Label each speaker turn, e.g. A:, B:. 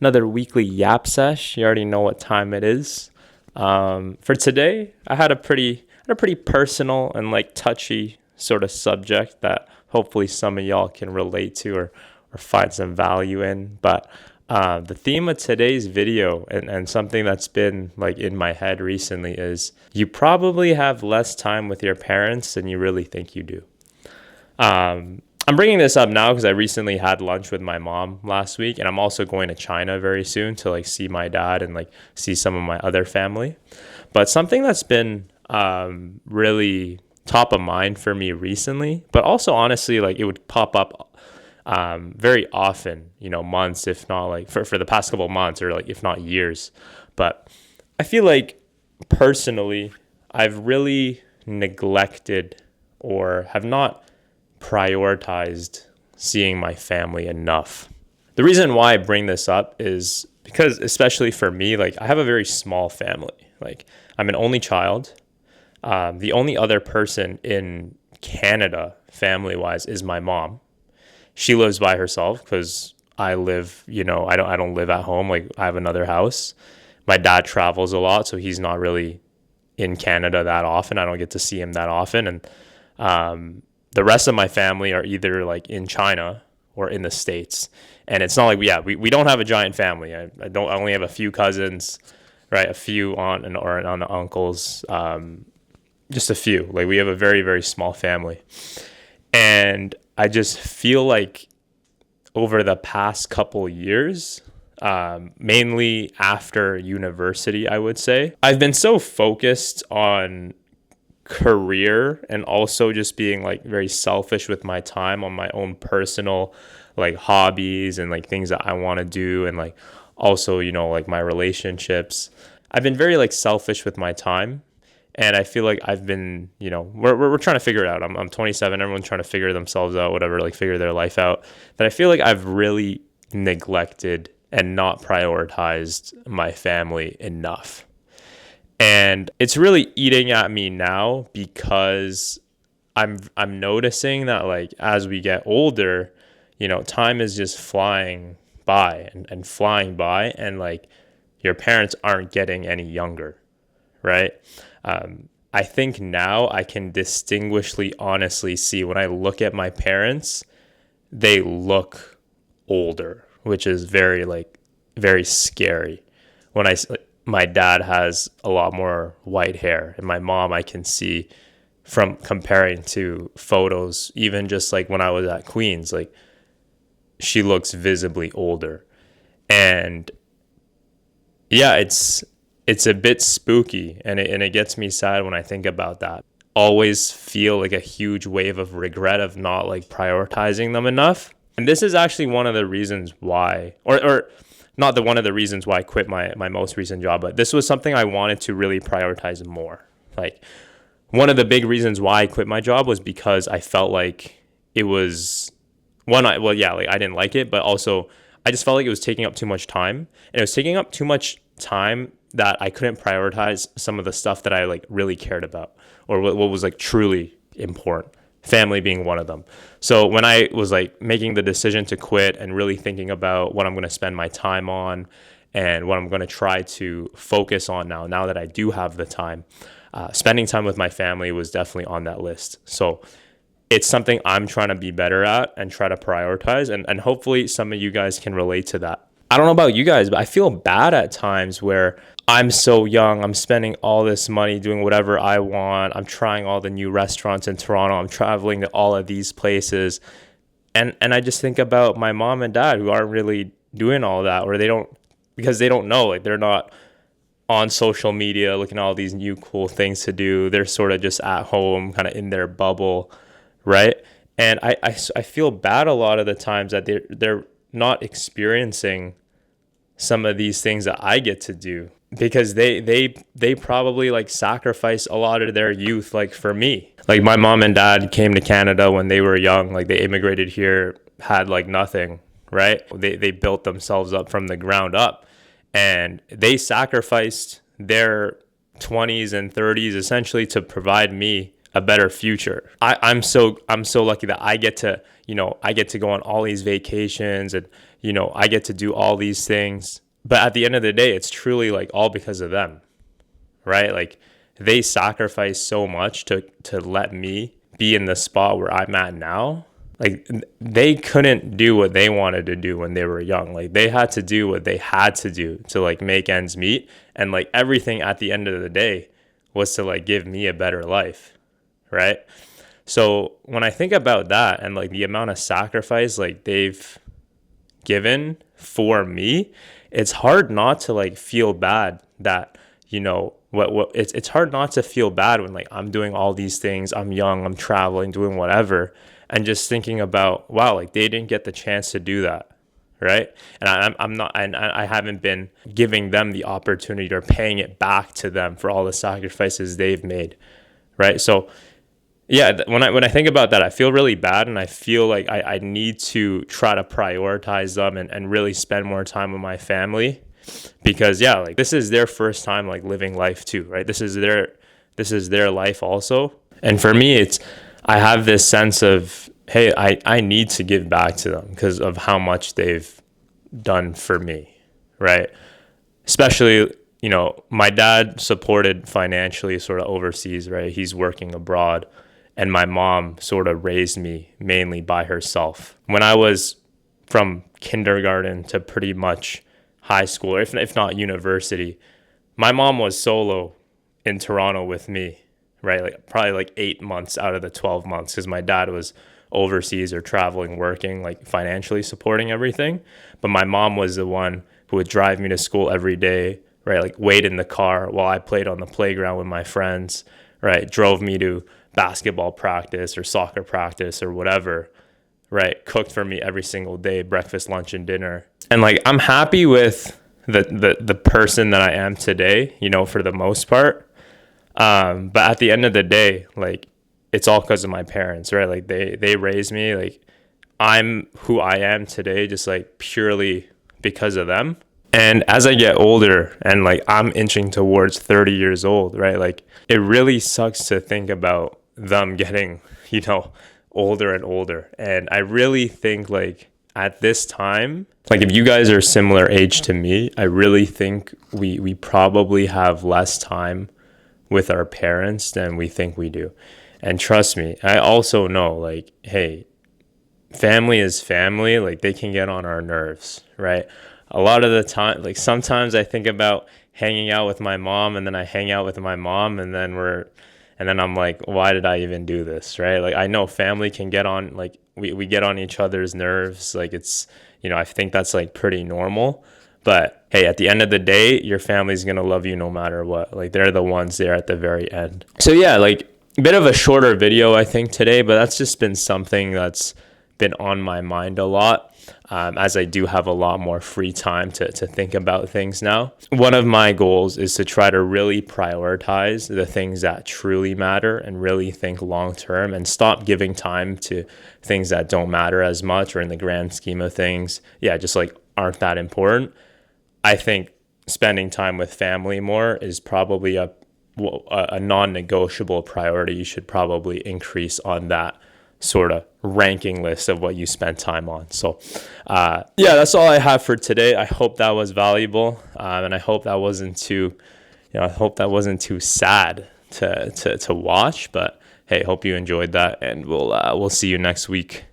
A: Another weekly Yap Sesh. You already know what time it is. For today, I had a pretty personal and like touchy sort of subject that hopefully some of y'all can relate to or find some value in. But the theme of today's video and something that's been like in my head recently is you probably have less time with your parents than you really think you do. I'm bringing this up now because I recently had lunch with my mom last week, and I'm also going to China very soon to like see my dad and like see some of my other family. But something that's been really top of mind for me recently, but also honestly, like it would pop up very often, months, if not like for the past couple of months or like if not years. But I feel like personally, I've really neglected or have not prioritized seeing my family enough. The reason why I bring this up is because, especially for me, like I have a very small family. Like I'm an only child. The only other person in Canada, family wise, is my mom. She lives by herself because I live, I don't live at home. Like I have another house. My dad travels a lot, so he's not really in Canada that often. I don't get to see him that often, and the rest of my family are either like in China or in the States. And it's not like we don't have a giant family. I only have a few cousins, right? A few aunt and or aunt uncles, just a few. Like we have a very, very small family. And I just feel like over the past couple years, mainly after university, I would say, I've been so focused on career and also just being like very selfish with my time on my own personal like hobbies and like things that I want to do, and like also like my relationships. I've been very like selfish with my time, and I feel like I've been we're trying to figure it out. I'm 27. Everyone's trying to figure themselves out, whatever, like figure their life out. That I feel like I've really neglected and not prioritized my family enough. And it's really eating at me now because I'm noticing that like as we get older, time is just flying by and flying by, and like your parents aren't getting any younger, right? I think now I can distinguishly honestly see when I look at my parents, they look older, which is very scary. When my dad has a lot more white hair, and my mom, I can see from comparing to photos, even just like when I was at Queens, like she looks visibly older. And yeah, it's a bit spooky, and it gets me sad when I think about that. Always feel like a huge wave of regret of not like prioritizing them enough. And this is actually one of the reasons why, or not one of the reasons why I quit my most recent job, but this was something I wanted to really prioritize more. Like one of the big reasons why I quit my job was because I felt like it was I didn't like it, but also I just felt like it was taking up too much time, and it was taking up too much time that I couldn't prioritize some of the stuff that I like really cared about, or what was like truly important, family being one of them. So when I was like making the decision to quit and really thinking about what I'm going to spend my time on and what I'm going to try to focus on now that I do have the time, spending time with my family was definitely on that list. So it's something I'm trying to be better at and try to prioritize. And hopefully some of you guys can relate to that. I don't know about you guys, but I feel bad at times where I'm so young. I'm spending all this money doing whatever I want. I'm trying all the new restaurants in Toronto. I'm traveling to all of these places. And I just think about my mom and dad who aren't really doing all that, or because they don't know, like they're not on social media looking at all these new cool things to do. They're sort of just at home, kind of in their bubble, right? And I feel bad a lot of the times that they're not experiencing some of these things that I get to do, because they probably like sacrifice a lot of their youth, like for me. Like my mom and dad came to Canada when they were young, like they immigrated here, had like nothing, right? They built themselves up from the ground up, and they sacrificed their 20s and 30s essentially to provide me a better future. I'm so lucky that I get to, I get to go on all these vacations, and I get to do all these things. But at the end of the day, it's truly like all because of them, right? Like they sacrificed so much to let me be in the spot where I'm at now. Like they couldn't do what they wanted to do when they were young. Like they had to do what they had to do to like make ends meet, and like everything at the end of the day was to like give me a better life, right? So when I think about that and like the amount of sacrifice like they've given for me, it's hard not to like feel bad that, what it's hard not to feel bad when like I'm doing all these things, I'm young, I'm traveling, doing whatever, and just thinking about, wow, like they didn't get the chance to do that, right? And I'm not, and I haven't been giving them the opportunity or paying it back to them for all the sacrifices they've made, right? So yeah, when I think about that, I feel really bad, and I feel like I need to try to prioritize them and really spend more time with my family, because yeah, like this is their first time like living life too, right? This is their life also. And for me, I have this sense of, hey, I need to give back to them because of how much they've done for me, right? Especially, my dad supported financially sort of overseas, right? He's working abroad. And my mom sort of raised me mainly by herself. When I was from kindergarten to pretty much high school, if not university, my mom was solo in Toronto with me, right? Like probably like 8 months out of the 12 months, because my dad was overseas or traveling, working, like financially supporting everything. But my mom was the one who would drive me to school every day, right? Like wait in the car while I played on the playground with my friends, right? Drove me to basketball practice or soccer practice or whatever, right? Cooked for me every single day, breakfast, lunch, and dinner. And like I'm happy with the person that I am today, for the most part. But at the end of the day, like it's all because of my parents, right? Like they raised me. Like I'm who I am today just like purely because of them. And as I get older and like I'm inching towards 30 years old, right? Like it really sucks to think about them getting, older and older. And I really think like at this time, like if you guys are similar age to me, I really think we probably have less time with our parents than we think we do. And trust me, I also know like, hey, family is family. Like they can get on our nerves, right? A lot of the time, like sometimes I think about hanging out with my mom, and then I hang out with my mom, and then I'm like, why did I even do this, right? Like I know family can get on, like we get on each other's nerves. Like it's, I think that's like pretty normal. But hey, at the end of the day, your family's going to love you no matter what. Like they're the ones there at the very end. So yeah, like a bit of a shorter video, I think, today, but that's just been something that's been on my mind a lot. As I do have a lot more free time to think about things now. One of my goals is to try to really prioritize the things that truly matter and really think long term, and stop giving time to things that don't matter as much, or in the grand scheme of things, just like aren't that important. I think spending time with family more is probably a non-negotiable priority. You should probably increase on that sort of ranking list of what you spend time on. So that's all I have for today. I hope that was valuable, and I hope that wasn't too sad to watch. But hey, hope you enjoyed that, and we'll see you next week.